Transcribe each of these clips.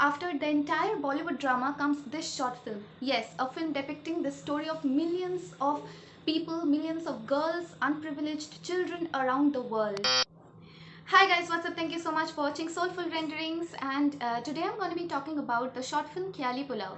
After the entire Bollywood drama comes this short film. Yes, a film depicting the story of millions of people, millions of girls, unprivileged children around the world. Hi guys, what's up? Thank you so much for watching Soulful Renderings, and today I'm going to be talking about the short film Kyali Pulao.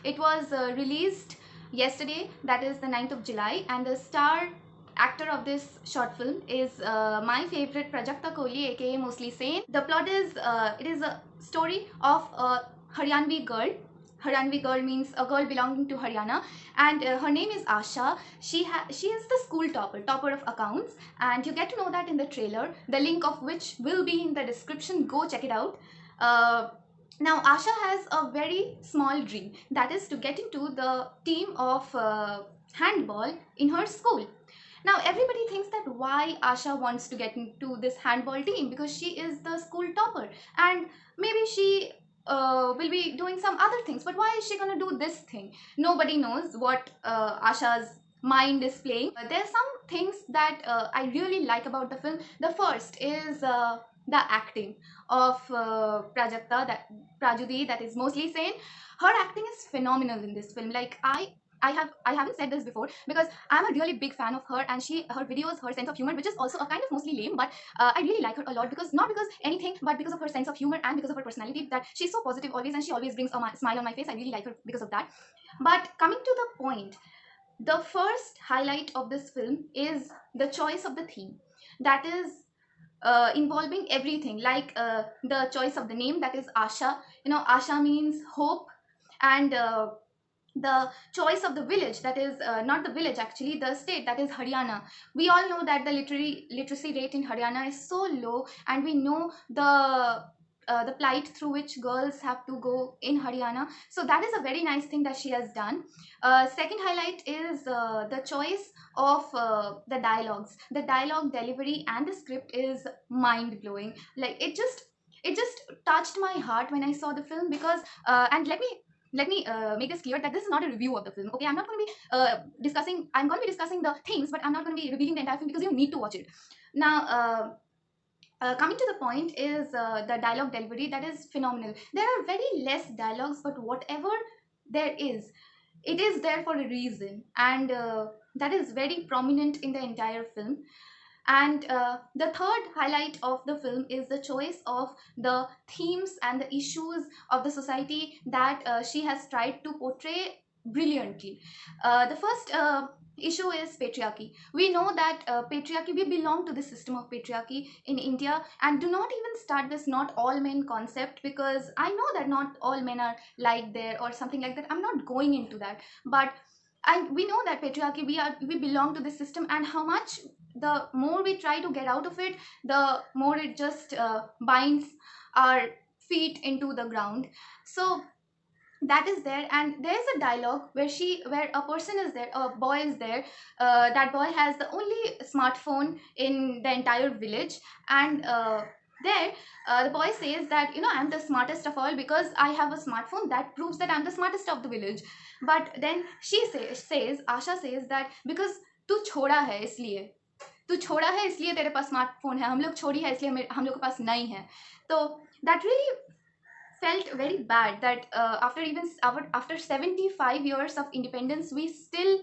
It was released yesterday, that is the 9th of July, and the star actor of this short film is my favorite Prajakta Kohli, aka Mostly Sane. The plot is it is a story of a Haryanvi girl. Haryanvi girl means a girl belonging to Haryana, and her name is Asha. She is the school topper of accounts, and you get to know that in the trailer. The link of which will be in the description. Go check it out. Now Asha has a very small dream, that is to get into the team of handball in her school. Now everybody thinks that why Asha wants to get into this handball team, because she is the school topper and maybe she will be doing some other things, but why is she gonna do this thing? Nobody knows what Asha's mind is playing. There are some things that I really like about the film. The first is the acting of Prajakta, that Prajudi, that is Mostly Sane. Her acting is phenomenal in this film. Like I haven't said this before because I'm a really big fan of her, and her videos, her sense of humor, which is also a kind of mostly lame, but I really like her a lot, because not because anything, but because of her sense of humor and because of her personality, that she's so positive always, and she always brings a smile on my face. I really like her because of that. But coming to the point, the first highlight of this film is the choice of the theme, that is involving everything, like the choice of the name, that is Asha. Asha means hope, and the choice of the village, that is not the village, actually the state, that is Haryana. We all know that the literacy rate in Haryana is so low, and we know the plight through which girls have to go in Haryana. So that is a very nice thing that she has done. Second highlight is the choice of the dialogues. The dialogue delivery and the script is mind blowing. Like it just touched my heart when I saw the film, because and let me make this clear that this is not a review of the film. Okay, I'm not going to be discussing. I'm going to be discussing the things, but I'm not going to be revealing the entire film because you need to watch it. Now, coming to the point is the dialogue delivery, that is phenomenal. There are very less dialogues, but whatever there is, it is there for a reason, and that is very prominent in the entire film. And the third highlight of the film is the choice of the themes and the issues of the society that she has tried to portray brilliantly. The first issue is patriarchy. We know that patriarchy, we belong to the system of patriarchy in India, and do not even start this not all men concept, because I know that not all men are like there or something like that. I'm not going into that, but and we know that patriarchy, we belong to this system, and how much the more we try to get out of it, the more it just binds our feet into the ground. So that is there, and there's a dialogue where a person is there, a boy is there. That boy has the only smartphone in the entire village, and there the boy says that, I'm the smartest of all because I have a smartphone that proves that I'm the smartest of the village. But then says Asha says that because तू छोड़ा है इसलिए तू छोड़ा है इसलिए तेरे पास smartphone है, हम लोग छोड़ी है इसलिए हम लोग के पास नहीं है. तो that really felt very bad that after 75 years of independence, we still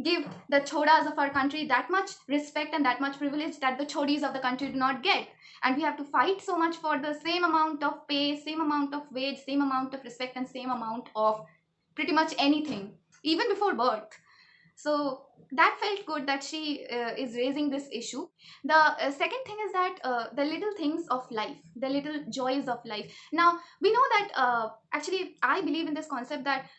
give the chodas of our country that much respect and that much privilege that the chodis of the country do not get, and we have to fight so much for the same amount of pay, same amount of wage, same amount of respect, and same amount of pretty much anything, even before birth. So that felt good that she is raising this issue. The second thing is that the little things of life, the little joys of life. Now we know that actually I believe in this concept that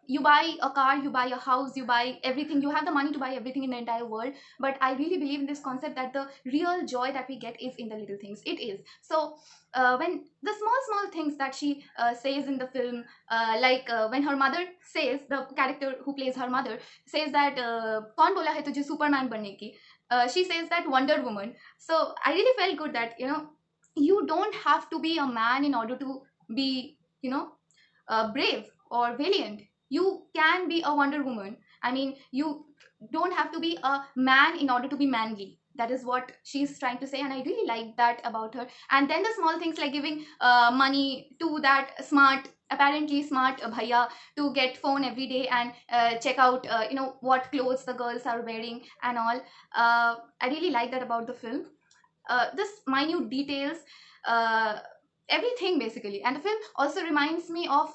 you buy a car, you buy a house, you buy everything, you have the money to buy everything in the entire world. But I really believe in this concept that the real joy that we get is in the little things. It is so when the small things that she says in the film, like when her mother says, the character who plays her mother says that कौन बोला है तुझे Superman बनने की, she says that Wonder Woman. So I really felt good that, you don't have to be a man in order to be, brave or valiant. You can be a Wonder Woman. I mean, you don't have to be a man in order to be manly. That is what she's trying to say, and I really like that about her. And then the small things like giving money to that smart, apparently smart bhaiya, to get phone every day and check out what clothes the girls are wearing and all. I really like that about the film. This minute details, uh, everything basically. And the film also reminds me of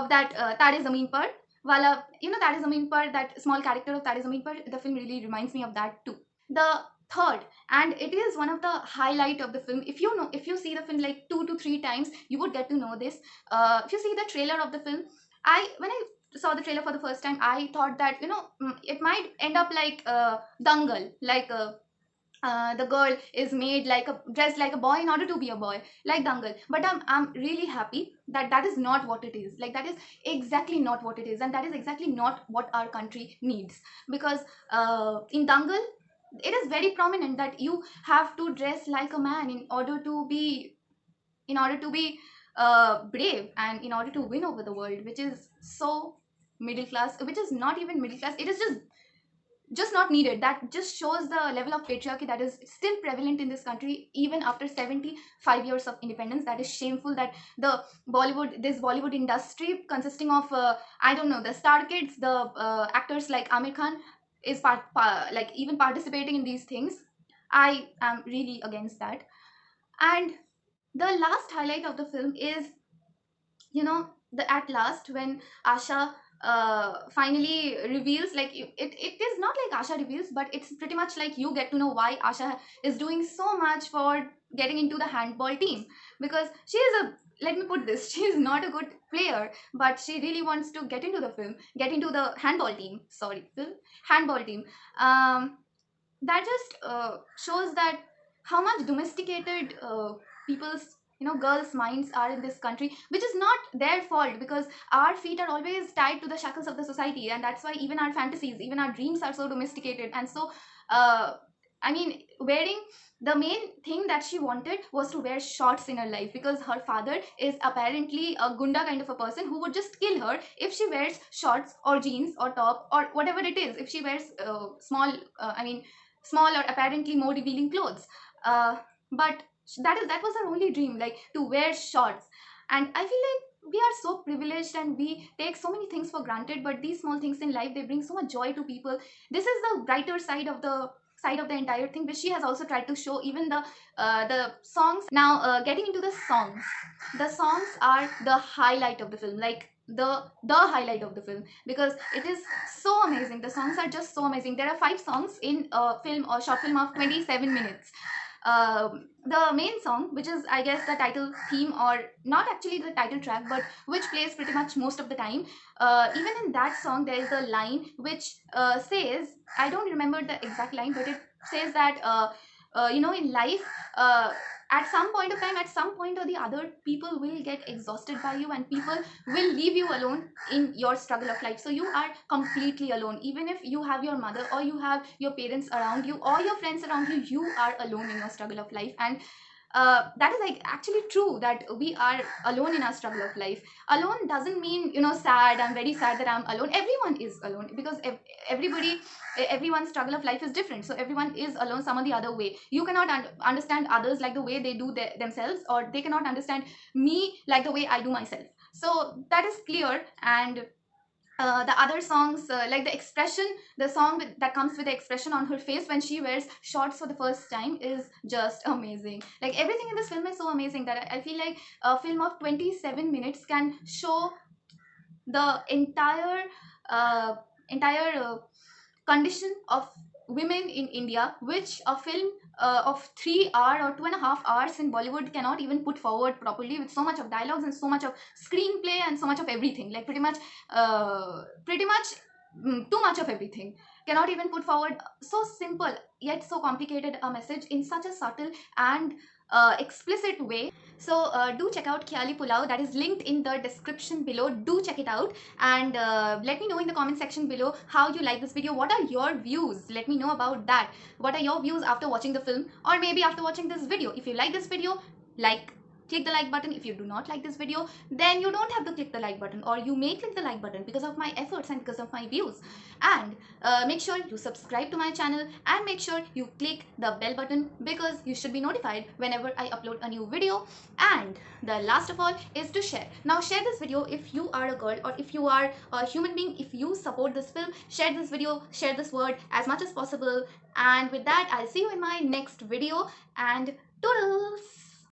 that Tare Zameen Par wala, Tare Zameen Par, that small character of Tare Zameen Par. The film really reminds me of that too. The third, and it is one of the highlight of the film, if you see the film like 2 to 3 times, you would get to know this. If you see the trailer of the film, when I saw the trailer for the first time, I thought that it might end up like Dangal, like the girl is made like a dressed like a boy in order to be a boy, like Dangal. But I'm really happy that that is not what it is. Like, that is exactly not what it is, and that is exactly not what our country needs. Because in Dangal, it is very prominent that you have to dress like a man in order to be brave, and in order to win over the world, which is so middle class, which is not even middle class. It is just not needed. That just shows the level of patriarchy that is still prevalent in this country even after 75 years of independence. That is shameful that this Bollywood industry, consisting of I don't know, the star kids, the actors like Amir Khan, is like even participating in these things. I am really against that. And the last highlight of the film is, the at last, when Asha finally reveals, like, it is not like Asha reveals, but it's pretty much like you get to know why Asha is doing so much for getting into the handball team. Because she is a, let me put this, she is not a good player, but she really wants to get into the handball team, sorry, film, handball team. That just shows that how much domesticated people's, girls' minds are in this country, which is not their fault, because our feet are always tied to the shackles of the society, and that's why even our fantasies, even our dreams are so domesticated. And so I mean, wearing, the main thing that she wanted was to wear shorts in her life, because her father is apparently a gunda kind of a person who would just kill her if she wears shorts or jeans or top or whatever it is, if she wears small or apparently more revealing clothes. But that was her only dream, like to wear shorts. And I feel like we are so privileged and we take so many things for granted, but these small things in life, they bring so much joy to people. This is the brighter side of the entire thing, which she has also tried to show. Even the songs. Now, getting into the songs are the highlight of the film, like the highlight of the film, because it is so amazing. The songs are just so amazing. There are 5 songs in a film or short film of 27 minutes. The main song, which is, I guess, the title theme, or not actually the title track, but which plays pretty much most of the time. Even in that song, there is a line which says, I don't remember the exact line, but it says that in life, at some point of time, at some point or the other, people will get exhausted by you, and people will leave you alone in your struggle of life. So you are completely alone. Even if you have your mother, or you have your parents around you, or your friends around you, you are alone in your struggle of life. And that is like actually true, that we are alone in our struggle of life. Alone doesn't mean, sad. I'm very sad that I'm alone. Everyone is alone, because everyone's struggle of life is different. So everyone is alone some or the other way. You cannot understand others like the way they do themselves, or they cannot understand me like the way I do myself. So that is clear. And the other songs, like the song that comes with the expression on her face when she wears shorts for the first time, is just amazing. Like, everything in this film is so amazing that I feel like a film of 27 minutes can show the entire condition of women in India, which a film of 3 hour or 2.5 hours in Bollywood cannot even put forward properly, with so much of dialogues and so much of screenplay and so much of everything. Like, pretty much too much of everything. Cannot even put forward so simple yet so complicated a message in such a subtle and explicit way. So do check out Khyali Pulao, that is linked in the description below. Do check it out, and let me know in the comment section below how you like this video. What are your views? Let me know about that. What are your views after watching the film, or maybe after watching this video? If you like this video, like, click the like button. If you do not like this video, then you don't have to click the like button, or you may click the like button because of my efforts and because of my views. And make sure you subscribe to my channel, and make sure you click the bell button because you should be notified whenever I upload a new video. And the last of all is to share. Now share this video if you are a girl, or if you are a human being. If you support this film, share this video, share this word as much as possible. And with that, I'll see you in my next video, and toodles.